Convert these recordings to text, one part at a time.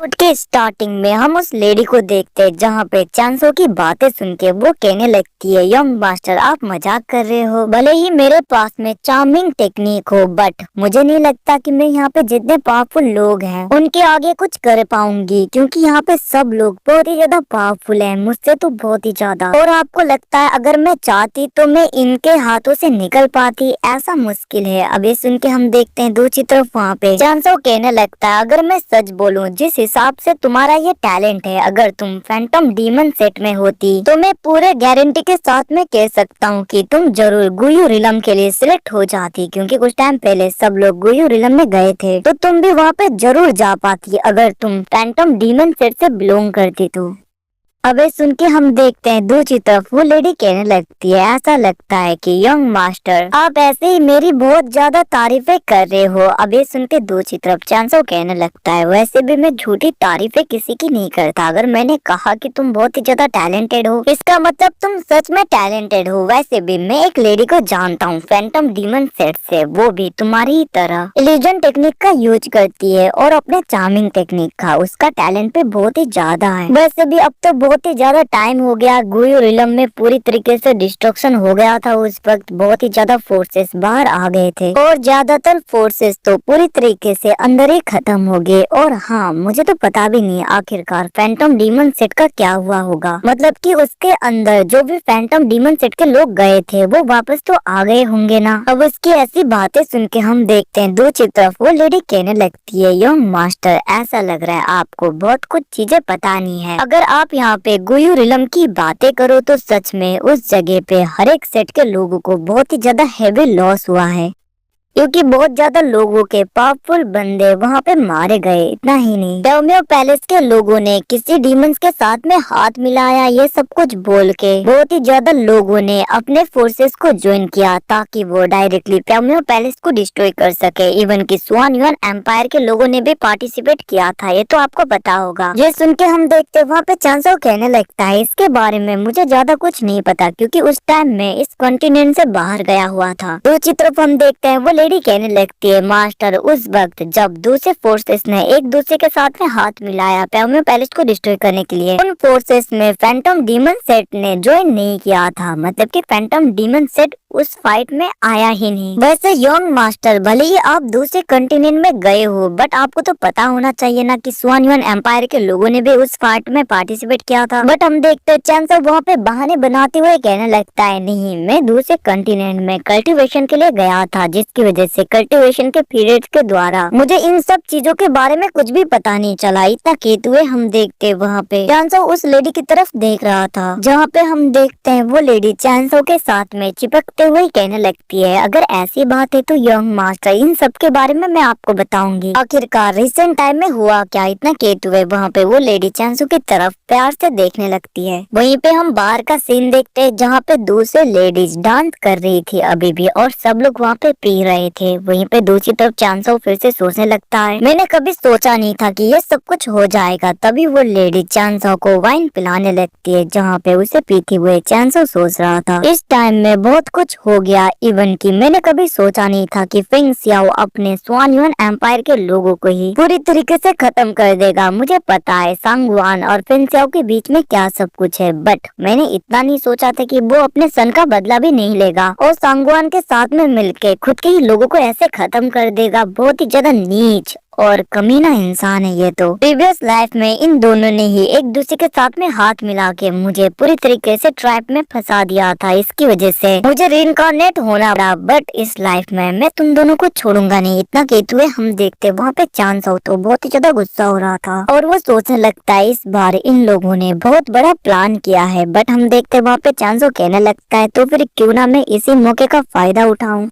Episode के starting में हम उस लेडी को देखते हैं जहाँ पे चांसो की बातें सुन के वो कहने लगती है, यंग मास्टर आप मजाक कर रहे हो। भले ही मेरे पास में चार्मिंग टेक्निक हो बट मुझे नहीं लगता कि मैं यहाँ पे जितने पावरफुल लोग हैं उनके आगे कुछ कर पाऊंगी, क्योंकि यहाँ पे सब लोग बहुत ही ज्यादा पावरफुल हैं, मुझसे तो बहुत ही ज्यादा। और आपको लगता है अगर मैं चाहती तो मैं इनके हाथों से निकल पाती? ऐसा मुश्किल है। अब ये सुन के हम देखते हैं दूसरी तरफ वहाँ पे चांसो कहने लगता है, अगर मैं सच बोलूं जिस हिसाब से तुम्हारा ये टैलेंट है, अगर तुम फैंटम डीमन सेट में होती तो मैं पूरे गारंटी के साथ में कह सकता हूँ कि तुम जरूर गुयू रिलम के लिए सिलेक्ट हो जाती, क्योंकि कुछ टाइम पहले सब लोग गुयू रिलम में गए थे तो तुम भी वहाँ पे जरूर जा पाती अगर तुम फैंटम डीमन सेट से बिलोंग करती तो। अबे सुन के हम देखते हैं दूसरी तरफ वो लेडी कहने लगती है, ऐसा लगता है कि यंग मास्टर आप ऐसे ही मेरी बहुत ज्यादा तारीफें कर रहे हो। अबे सुन के दूसरी तरफ चांसो कहने लगता है, वैसे भी मैं झूठी तारीफें किसी की नहीं करता। अगर मैंने कहा कि तुम बहुत ही ज्यादा टैलेंटेड हो इसका मतलब तुम सच में टैलेंटेड हो। वैसे भी मैं एक लेडी को जानता हूँ फैंटम डीमन सेट से, वो भी तुम्हारी ही तरह इल्यूजन टेक्निक का यूज करती है और अपने चार्मिंग टेक्निक का। उसका टैलेंट पे बहुत ही ज्यादा है। वैसे भी अब तो बहुत ही ज्यादा टाइम हो गया, गुयू रिलम में पूरी तरीके से डिस्ट्रक्शन हो गया था। उस वक्त बहुत ही ज्यादा फोर्सेस बाहर आ गए थे और ज्यादातर फोर्सेस तो पूरी तरीके से अंदर ही खत्म हो गए। और हाँ, मुझे तो पता भी नहीं आखिरकार फैंटम डीमन सेट का क्या हुआ होगा, मतलब कि उसके अंदर जो भी फैंटम डीमन सेट के लोग गए थे वो वापस तो आ गए होंगे ना। अब उसकी ऐसी बातें सुन के हम देखते हैं दूसरी तरफ वो लेडी कहने लगती है, यंग मास्टर ऐसा लग रहा है आपको बहुत कुछ चीजें पता नहीं है। अगर आप यहाँ पे गुयू रिलम की बातें करो तो सच में उस जगह पे हर एक सेट के लोगों को बहुत ही ज्यादा हेवी लॉस हुआ है, क्योंकि बहुत ज्यादा लोगों के पावरफुल बंदे वहाँ पे मारे गए। इतना ही नहीं, डेओमियो पैलेस के लोगों ने किसी डीमंस के साथ में हाथ मिलाया, ये सब कुछ बोल के बहुत ही ज्यादा लोगों ने अपने फोर्सेस को ज्वाइन किया ताकि वो डायरेक्टली डेओमियो पैलेस को डिस्ट्रॉय कर सके। इवन की स्वान युआन एम्पायर के लोगों ने भी पार्टिसिपेट किया था, ये तो आपको पता होगा। ये सुन के हम देखते वहाँ पे चांसो कहने लगता है, इसके बारे में मुझे ज्यादा कुछ नहीं पता क्योंकि उस टाइम में इस कॉन्टिनेंट से बाहर गया हुआ था। दूसरी तरफ हम देखते हैं वो लेडी कहने लगती है, मास्टर उस वक्त जब दूसरे फोर्सेस ने एक दूसरे के साथ में हाथ मिलाया डेओमियो पैलेस को डिस्ट्रॉय करने के लिए, उन फोर्सेस में फैंटम डीमन सेट ने ज्वाइन नहीं किया था, मतलब कि फैंटम डीमन सेट उस फाइट में आया ही नहीं। वैसे यंग मास्टर भले ही आप दूसरे कंटिनेंट में गए हो बट आपको तो पता होना चाहिए ना कि स्वान युआन एम्पायर के लोगों ने भी उस फाइट में पार्टिसिपेट किया था। बट हम देखते चांसो वहाँ पे बहाने बनाते हुए कहने लगता है, नहीं मैं दूसरे कंटिनेंट में कल्टीवेशन के लिए गया था, जिसकी वजह से कल्टीवेशन के पीरियड के द्वारा मुझे इन सब चीजों के बारे में कुछ भी पता नहीं चला। इतना कहते हुए हम देखते वहाँ पे चांसो उस लेडी की तरफ देख रहा था, जहाँ पे हम देखते हैं वो लेडी चांसो के साथ में चिपकते हुए कहने लगती है, अगर ऐसी बात है तो यंग मास्टर इन सब के बारे में मैं आपको बताऊंगी आखिरकार रिसेंट टाइम में हुआ क्या। इतना कहते हुए वहाँ पे वो लेडी चांसो की तरफ प्यार से देखने लगती है। वहीं पे हम बाहर का सीन देखते हैं जहाँ पे दूसरे लेडीज डांस कर रही थी अभी भी और सब लोग वहाँ पे पी रहे थे। वहीं पे दूसरी तरफ चांसो फिर से सोचने लगता है, मैंने कभी सोचा नहीं था कि ये सब कुछ हो जाएगा। तभी वो लेडी चांसो को वाइन पिलाने लगती है जहाँ पे उसे पीते हुए चांसो सोच रहा था, इस टाइम में बहुत कुछ हो गया। इवन की मैंने कभी सोचा नहीं था कि फेंग सियाओ अपने स्वान युआन एम्पायर के लोगों को ही पूरी तरीके से खत्म कर देगा। मुझे पता है सांगवान और फेंग सियाओ के बीच में क्या सब कुछ है, बट मैंने इतना नहीं सोचा था कि वो अपने सन का बदला भी नहीं लेगा और सांगवान के साथ में मिलके खुद के ही लोगों को ऐसे खत्म कर देगा। बहुत ही ज्यादा नीच और कमीना इंसान है ये तो। प्रीवियस लाइफ में इन दोनों ने ही एक दूसरे के साथ में हाथ मिला के मुझे पूरी तरीके से ट्रैप में फंसा दिया था, इसकी वजह से मुझे रीइंकार्नेट होना पड़ा। बट इस लाइफ में मैं तुम दोनों को छोड़ूंगा नहीं। इतना कहते हुए हम देखते वहाँ पे चांसो तो बहुत ही ज्यादा गुस्सा हो रहा था और वो सोचने लगता है इस बार इन लोगों ने बहुत बड़ा प्लान किया है। बट हम देखते वहाँ पे चांसो कहने लगता है, तो फिर क्यों ना मैं इसी मौके का फायदा उठाऊं।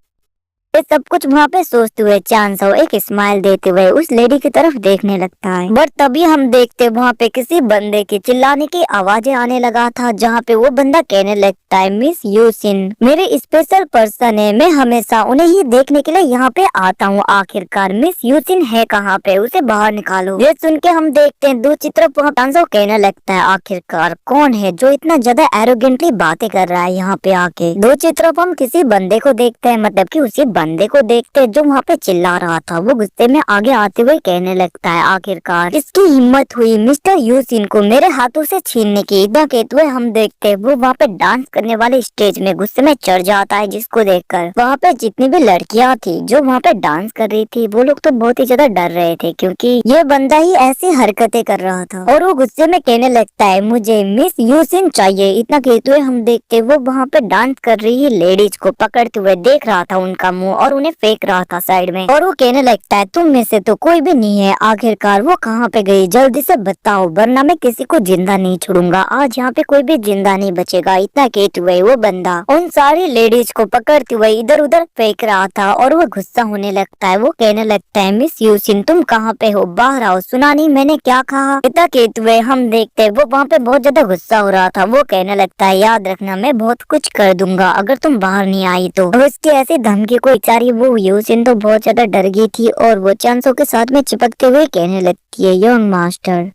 ये सब कुछ वहाँ पे सोचते हुए चांसो एक स्माइल देते हुए उस लेडी की तरफ देखने लगता है। बट तभी हम देखते वहाँ पे किसी बंदे की चिल्लाने की आवाजें आने लगा था, जहाँ पे वो बंदा कहने लगता है, मिस यूसिन मेरे स्पेशल पर्सन है, मैं हमेशा उन्हें ही देखने के लिए यहाँ पे आता हूँ। आखिरकार मिस यूसिन है कहाँ पे, उसे बाहर निकालो। ये सुन के हम देखते हैं दूसरी तरफ वहाँ चांसो कहने लगता है, आखिरकार कौन है जो इतना ज्यादा एरोगेंटली बातें कर रहा है यहाँ पे आके। दूसरी तरफ हम किसी बंदे को देखते हैं, मतलब की उसी बंदे को देखते जो वहाँ पे चिल्ला रहा था। वो गुस्से में आगे आते हुए कहने लगता है, आखिरकार इसकी हिम्मत हुई मिस्टर यूसिन को मेरे हाथों से छीनने की। इतना कहते हुए हम देखते वो वहाँ पे डांस करने वाले स्टेज में गुस्से में चढ़ जाता है, जिसको देखकर वहाँ पे जितनी भी लड़कियां थी जो वहाँ पे डांस कर रही थी वो लोग तो बहुत ही ज्यादा डर रहे थे, क्योंकि ये बंदा ही ऐसी हरकतें कर रहा था। और वो गुस्से में कहने लगता है, मुझे मिस यूसिन चाहिए। इतना कहते हुए हम देखते वो वहाँ पे डांस कर रही लेडीज को पकड़ते हुए देख रहा था उनका मुंह, और उन्हें फेंक रहा था साइड में। और वो कहने लगता है, तुम में से तो कोई भी नहीं है, आखिरकार वो कहाँ पे गई, जल्दी से बताओ वरना मैं किसी को जिंदा नहीं छोड़ूंगा। आज यहाँ पे कोई भी जिंदा नहीं बचेगा। इतना कहते हुए वो बंदा उन सारी लेडीज को पकड़ते हुए इधर उधर फेंक रहा था, और वो गुस्सा होने लगता है। वो कहने लगता है, मिस यूसिन तुम कहाँ पे हो, बाहर आओ, सुना नहीं मैंने क्या कहा। इतना कहते हुए हम देखते वो वहाँ पे बहुत ज्यादा गुस्सा हो रहा था। वो कहने लगता है, याद रखना मैं बहुत कुछ कर दूंगा अगर तुम बाहर नहीं आई तो। उसकी ऐसी धमकी को बेचारी वो यूसिन तो बहुत ज्यादा डर गई थी, और वो चांसो के साथ में चिपकते हुए कहने लगती है, यंग मास्टर।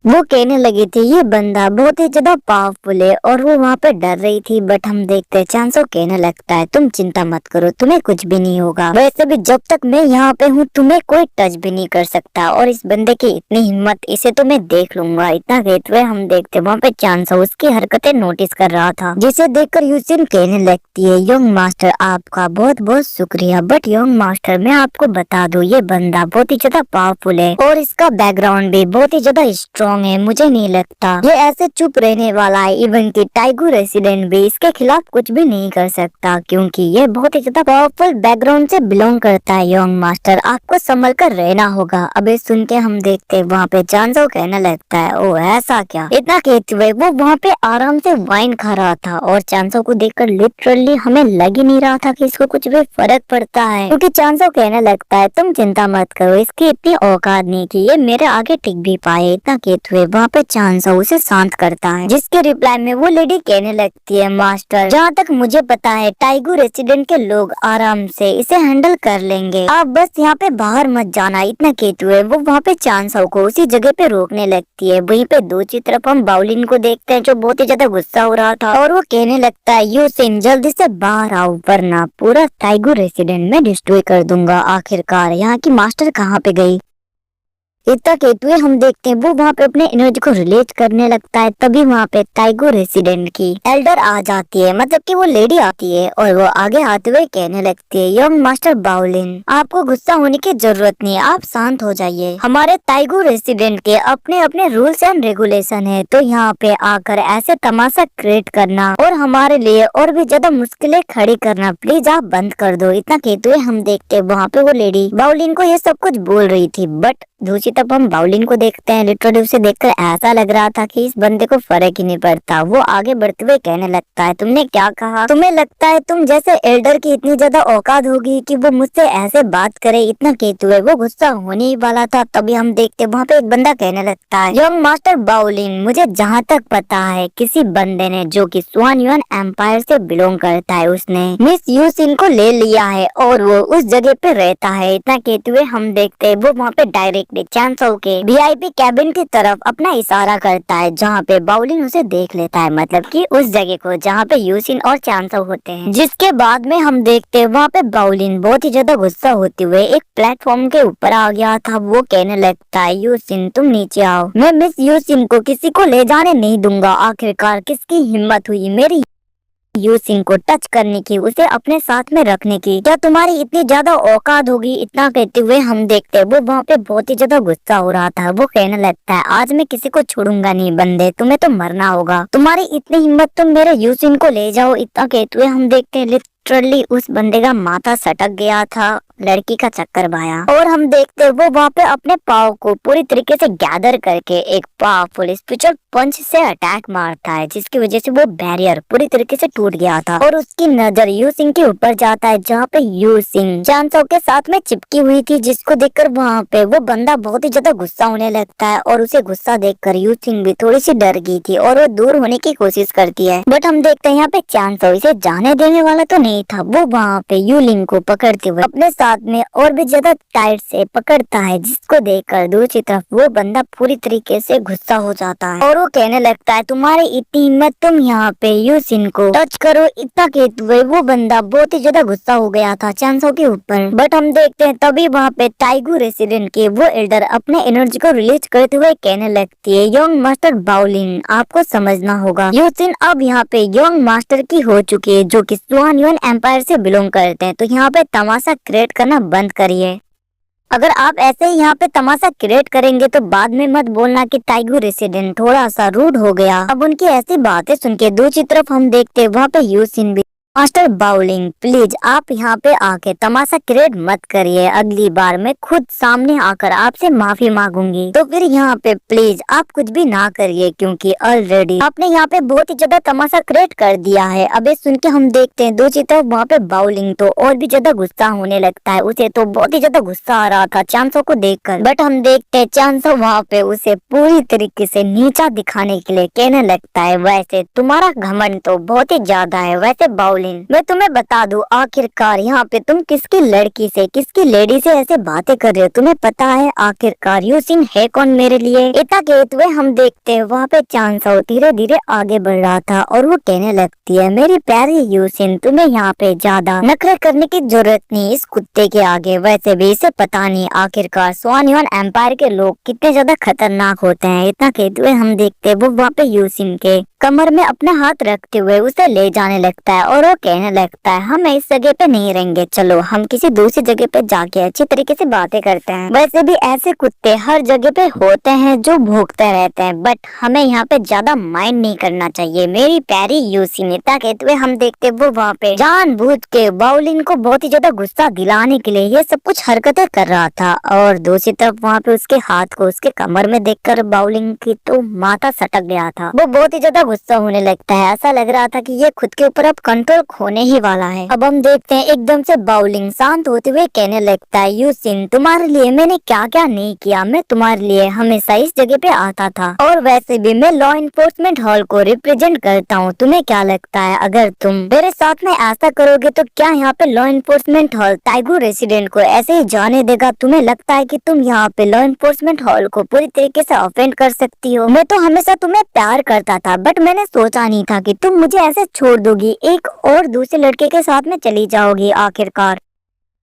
वो कहने लगी थी, ये बंदा बहुत ही ज्यादा पावरफुल है, और वो वहाँ पे डर रही थी। बट हम देखते हैं चांसो कहने लगता है, तुम चिंता मत करो, तुम्हें कुछ भी नहीं होगा। वैसे भी जब तक मैं यहाँ पे हूँ तुम्हें कोई टच भी नहीं कर सकता, और इस बंदे की इतनी हिम्मत, इसे तो मैं देख लूंगा। इतना कहते हुए हम देखते वहाँ पे चांसो उसकी हरकतें नोटिस कर रहा था, जिसे देखकर यूसिन कहने लगती है, यंग मास्टर आपका बहुत बहुत शुक्रिया, बट यंग मास्टर मैं आपको बता दूं ये बंदा बहुत ही ज्यादा पावरफुल है, और इसका बैकग्राउंड भी बहुत ही ज्यादा स्ट्रॉन्ग है। मुझे नहीं लगता ये ऐसे चुप रहने वाला है। इवन की टाइगू रेसिडेंट भी इसके खिलाफ कुछ भी नहीं कर सकता, क्योंकि ये बहुत ही ज्यादा पावरफुल बैकग्राउंड से बिलोंग करता है। यंग मास्टर आपको संभल कर रहना होगा। अबे सुन के हम देखते वहाँ पे चांसो कहने लगता है, ओ ऐसा क्या। इतना कहते हुए वो वहाँ पे आराम से वाइन खा रहा था, और चांसो को देखकर लिटरली हमें लग ही नहीं रहा था कि इसको कुछ भी फर्क पड़ता है, क्योंकि चांसो कहने लगता है, तुम चिंता मत करो, इसकी इतनी औकात नहीं कि ये मेरे आगे टिक भी पाए। इतना कहते हुए वहाँ पे चांसो उसे शांत करता है, जिसके रिप्लाई में वो लेडी कहने लगती है, मास्टर जहाँ तक मुझे पता है टाइगू रेसिडेंट के लोग आराम से इसे हैंडल कर लेंगे, आप बस यहाँ पे बाहर मत जाना। इतना कहते हुए वो वहाँ पे चांसो को उसी जगह पे रोकने लगती है। वहीं पे दूसरी तरफ हम बाउलिन को देखते हैं, जो बहुत ही ज्यादा गुस्सा हो रहा था, और वो कहने लगता है, यूसिन जल्दी से बाहर आओ वरना पूरा टाइगू रेसिडेंट में डिस्ट्रॉय कर दूंगा। आखिरकार यहाँ की मास्टर कहाँ पे गई। इतना कहते हुए हम देखते हैं वो वहाँ पे अपने एनर्जी को रिलीज करने लगता है। तभी वहाँ पे टाइगो रेसिडेंट की एल्डर आ जाती है, मतलब कि वो लेडी आती है, और वो आगे आते हुए कहने लगती है, यंग मास्टर बाउलिन आपको गुस्सा होने की जरूरत नहीं है, आप शांत हो जाइए। हमारे टाइगो रेसिडेंट के अपने अपने रूल्स एंड रेगुलेशन है, तो यहाँ पे आकर ऐसे तमाशा क्रिएट करना और हमारे लिए और भी ज्यादा मुश्किलें खड़ी करना प्लीज आप बंद कर दो। इतना कहते हुए हम देखते हैं वहाँ पे वो लेडी बाउलिन को ये सब कुछ बोल रही थी, बट दूसरी तरफ हम बाउलिन को देखते हैं। लिटरली उसे देखकर ऐसा लग रहा था कि इस बंदे को फर्क ही नहीं पड़ता। वो आगे बढ़ते हुए कहने लगता है, तुमने क्या कहा, तुम्हें लगता है तुम जैसे एल्डर की इतनी ज्यादा औकात होगी कि वो मुझसे ऐसे बात करे। इतना कहते हुए वो गुस्सा होने ही वाला था, तभी हम देखते वहाँ पे एक बंदा कहने लगता है, यंग मास्टर बाउलिन मुझे जहाँ तक पता है किसी बंदे ने जो कि स्वान युआन एम्पायर से बिलोंग करता है, उसने मिस यूसिन को ले लिया है और वो उस जगह पे रहता है। इतना कहते हुए हम देखते हैं वो वहाँ पे डायरेक्टली चांसो के वीआईपी कैबिन की तरफ अपना इशारा करता है, जहाँ पे बाउलिन उसे देख लेता है, मतलब कि उस जगह को जहाँ पे यूसिन और चांसो होते हैं। जिसके बाद में हम देखते हैं वहाँ पे बाउलिन बहुत ही ज्यादा गुस्सा होते हुए एक प्लेटफॉर्म के ऊपर आ गया था। वो कहने लगता है, यूसिन तुम नीचे आओ, मैं मिस यूसिन को किसी को ले जाने नहीं दूंगा। आखिरकार किसकी हिम्मत हुई मेरी यूसिन को टच करने की, उसे अपने साथ में रखने की, क्या तुम्हारी इतनी ज्यादा औकात होगी। इतना कहते हुए हम देखते हैं वो वहाँ पे बहुत ही ज्यादा गुस्सा हो रहा था। वो कहने लगता है, आज मैं किसी को छोड़ूंगा नहीं बंदे, तुम्हें तो मरना होगा, तुम्हारी इतनी हिम्मत तुम मेरे यूसिन को ले जाओ। इतना कहते हुए हम देखते हैं लिटरली उस बंदे का माथा सटक गया था, लड़की का चक्कर भाया, और हम देखते वो वहाँ पे अपने पाव को पूरी तरीके से गैदर करके एक पावरफुल स्पिरिचुअल पंच से अटैक मारता है, जिसकी वजह से वो बैरियर पूरी तरीके से टूट गया था। और उसकी नजर यूसिंग के ऊपर जाता है, जहाँ पे यूसिंग चांसो के साथ में चिपकी हुई थी, जिसको देखकर वहाँ पे वो बंदा बहुत ही ज्यादा गुस्सा होने लगता है। और उसे गुस्सा देखकर यूसिंग भी थोड़ी सी डर गई थी और वो दूर होने की कोशिश करती है। बट हम देखते हैं यहाँ पे चांसो इसे जाने देने वाला तो नहीं था। वो वहाँ पे यूलिंग को पकड़ते हुए अपने साथ में और भी ज्यादा टाइट से पकड़ता है, जिसको देखकर दूसरी तरफ वो बंदा पूरी तरीके से गुस्सा हो जाता है और वो कहने लगता है तुम्हारी इतनी हिम्मत, तुम यहाँ पे यूसिन को टच करो। इतना कहते हुए वो बंदा बहुत ही ज्यादा गुस्सा हो गया था चांसो के ऊपर। बट हम देखते हैं तभी वहाँ पे टाइगू रेसिडेंट के वो एल्डर अपने एनर्जी को रिलीज करते हुए कहने लगती है यंग मास्टर बाओलिन, आपको समझना होगा यूसिन अब यहाँ पे यंग मास्टर की हो चुकी है, जो कि सुआन युआन एम्पायर से बिलोंग करते हैं। तो यहाँ पे तमाशा क्रिएट करना बंद करिए। अगर आप ऐसे ही यहाँ पे तमाशा क्रिएट करेंगे तो बाद में मत बोलना कि टाइगू रेसिडेंट थोड़ा सा रूड हो गया। अब उनकी ऐसी बातें सुन के दूसरी तरफ हम देखते हैं वहाँ पे यूसिन भी मास्टर बाउलिंग प्लीज आप यहाँ पे आके तमाशा क्रिएट मत करिए, अगली बार मैं खुद सामने आकर आपसे माफी मांगूंगी। तो फिर यहाँ पे प्लीज आप कुछ भी ना करिए, क्योंकि ऑलरेडी आपने यहाँ पे बहुत ही ज्यादा तमाशा क्रिएट कर दिया है। अबे सुन के हम देखते हैं दूसरी तरफ वहाँ पे बाउलिंग तो और भी ज्यादा गुस्सा होने लगता है। उसे तो बहुत ही ज्यादा गुस्सा आ रहा था चांसो को देखकर। बट हम देखते हैं चांसो वहाँ पे उसे पूरी तरीके से नीचा दिखाने के लिए कहने लगता है वैसे तुम्हारा घमंड तो बहुत ही ज्यादा है। वैसे बाउलिंग मैं तुम्हें बता दूं आखिरकार यहाँ पे तुम किसकी लड़की से किसकी लेडी से ऐसे बातें कर रहे हो, तुम्हें पता है आखिरकार यूसिन है कौन मेरे लिए। इतना कहते हुए हम देखते हैं वहाँ पे चांसो धीरे धीरे आगे बढ़ रहा था और वो कहने लगती है मेरी प्यारी यूसिन तुम्हें यहाँ पे ज्यादा नखरे करने की जरूरत नहीं इस कुत्ते के आगे। वैसे भी इसे पता नहीं आखिरकार सुआन युआन एम्पायर के लोग कितने ज्यादा खतरनाक होते हैं। इतना कहते हुए हम देखते हैं वो वहाँ पे यूसिन के कमर में अपना हाथ रखते हुए उसे ले जाने लगता है और वो कहने लगता है हम इस जगह पे नहीं रहेंगे, चलो हम किसी दूसरी जगह पे जाके अच्छी तरीके से बातें करते हैं। वैसे भी ऐसे कुत्ते हर जगह पे होते हैं जो भौंकते रहते हैं, बट हमें यहाँ पे ज्यादा माइंड नहीं करना चाहिए मेरी प्यारी यूसी। नेता कहते हुए हम देखते वो वहाँ पे जानबूझ के बाउलिन को बहुत ही ज्यादा गुस्सा दिलाने के लिए ये सब कुछ हरकतें कर रहा था। और दूसरी तरफ वहाँ पे उसके हाथ को उसके कमर में देखकर बाउलिन की तो माथा सटक गया था। वो बहुत ही ज्यादा गुस्सा होने लगता है, ऐसा लग रहा था कि ये खुद के ऊपर अब कंट्रोल खोने ही वाला है। अब हम देखते हैं एकदम से बाउलिंग शांत होते हुए कहने लगता है यूसिन तुम्हारे लिए मैंने क्या क्या नहीं किया, मैं तुम्हारे लिए हमेशा इस जगह पे आता था और वैसे भी मैं लॉ इन्फोर्समेंट हॉल को रिप्रेजेंट करता हूँ। तुम्हें क्या लगता है अगर तुम मेरे साथ में ऐसा करोगे तो क्या यहाँ पे लॉ इन्फोर्समेंट हॉल टाइगू रेसिडेंट को ऐसे ही जाने देगा? तुम्हें लगता है कि तुम यहाँ पे लॉ इन्फोर्समेंट हॉल को पूरी तरीके से ऑफेंड कर सकती हो? मैं तो हमेशा तुम्हें प्यार करता था, बट मैंने सोचा नहीं था कि तुम मुझे ऐसे छोड़ दोगी, एक और दूसरे लड़के के साथ में चली जाओगी। आखिरकार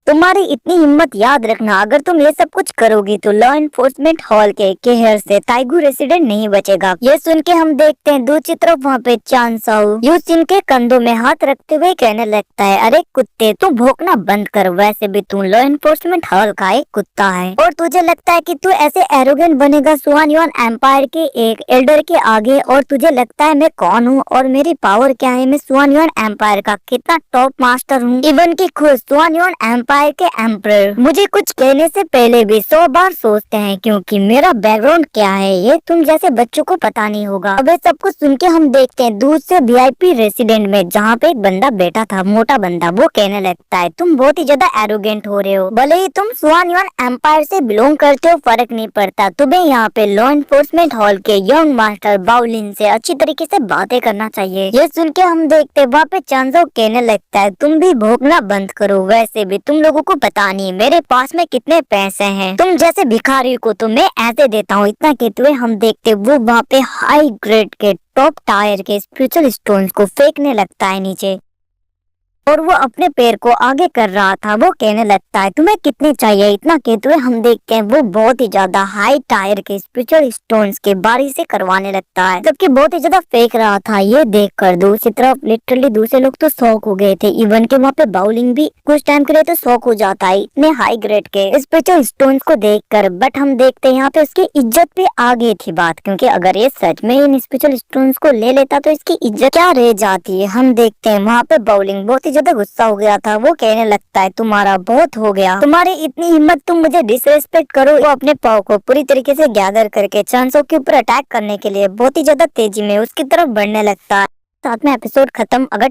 तुम्हारी इतनी हिम्मत, याद रखना अगर तुम ये सब कुछ करोगी तो लॉ इन्फोर्समेंट हॉल के कहर से टाइगू रेसिडेंट नहीं बचेगा। ये सुन के हम देखते हैं दूसरी तरफ वहाँ पे चांसो यूसिन के कंधों में हाथ रखते हुए कहने लगता है अरे कुत्ते तू भौंकना बंद कर, वैसे भी तू लॉ इन्फोर्समेंट हॉल का एक कुत्ता है और तुझे लगता है कि तू ऐसे एरोगेंट बनेगा सुआन युआन एम्पायर के एक एल्डर के आगे, और तुझे लगता है मैं कौन हूँ और मेरी पावर क्या है। मैं सुआन युआन एम्पायर का कितना टॉप मास्टर हूँ, इवन की खुद सुआन युआन एम्पायर के एम्परर मुझे कुछ कहने से पहले भी 100 बार सोचते हैं, क्योंकि मेरा बैकग्राउंड क्या है ये तुम जैसे बच्चों को पता नहीं होगा। अब सब कुछ सुन के हम देखते हैं दूर से वीआईपी रेसिडेंट में जहाँ पे एक बंदा बैठा था, मोटा बंदा, वो कहने लगता है तुम बहुत ही ज्यादा एरोगेंट हो रहे हो, भले ही तुम सुआन युआन एम्पायर से बिलोंग करते हो फर्क नहीं पड़ता, तुम्हें यहाँ पे लॉ इन्फोर्समेंट हॉल के यंग मास्टर बाउलिन से अच्छी तरीके से बातें करना चाहिए। ये सुन के हम देखते वहाँ पे चांसो कहने लगता है तुम भी भौंकना बंद करो, वैसे भी तुम लोगों को पता नहीं मेरे पास में कितने पैसे हैं, तुम जैसे भिखारी को तो मैं ऐसे देता हूँ। इतना कहते हुए हम देखते वो वहाँ पे हाई ग्रेड के टॉप टायर के स्पिरिचुअल स्टोन्स को फेंकने लगता है नीचे और वो अपने पैर को आगे कर रहा था। वो कहने लगता है तुम्हें कितने चाहिए? इतना कहते हुए हम देखते हैं वो बहुत ही ज्यादा हाई टायर के स्पिरिचुअल स्टोन्स के बारी से करवाने लगता है, जबकि बहुत ही ज्यादा फेंक रहा था। ये देखकर दूसरी तरफ लिटरली दूसरे लोग तो शॉक हो गए थे, इवन के वहाँ पे बाउलिंग भी कुछ टाइम के लिए तो शॉक हो जाता है इतने हाई ग्रेड के स्पिरिचुअल स्टोन्स को देखकर। बट हम देखते हैं यहाँ पे उसकी इज्जत पे आ गई थी बात, क्योंकि अगर ये सच में इन स्पिरिचुअल स्टोन्स को ले लेता तो इसकी इज्जत क्या रह जाती है। हम देखते हैं वहाँ पे बाउलिंग बहुत ज्यादा गुस्सा हो गया था। वो कहने लगता है तुम्हारा बहुत हो गया, तुम्हारी इतनी हिम्मत, तुम मुझे डिसरेस्पेक्ट करो। वो अपने पाव को पूरी तरीके से गैदर करके चांसो के ऊपर अटैक करने के लिए बहुत ही ज्यादा तेजी में उसकी तरफ बढ़ने लगता है। साथ में एपिसोड खत्म। अगर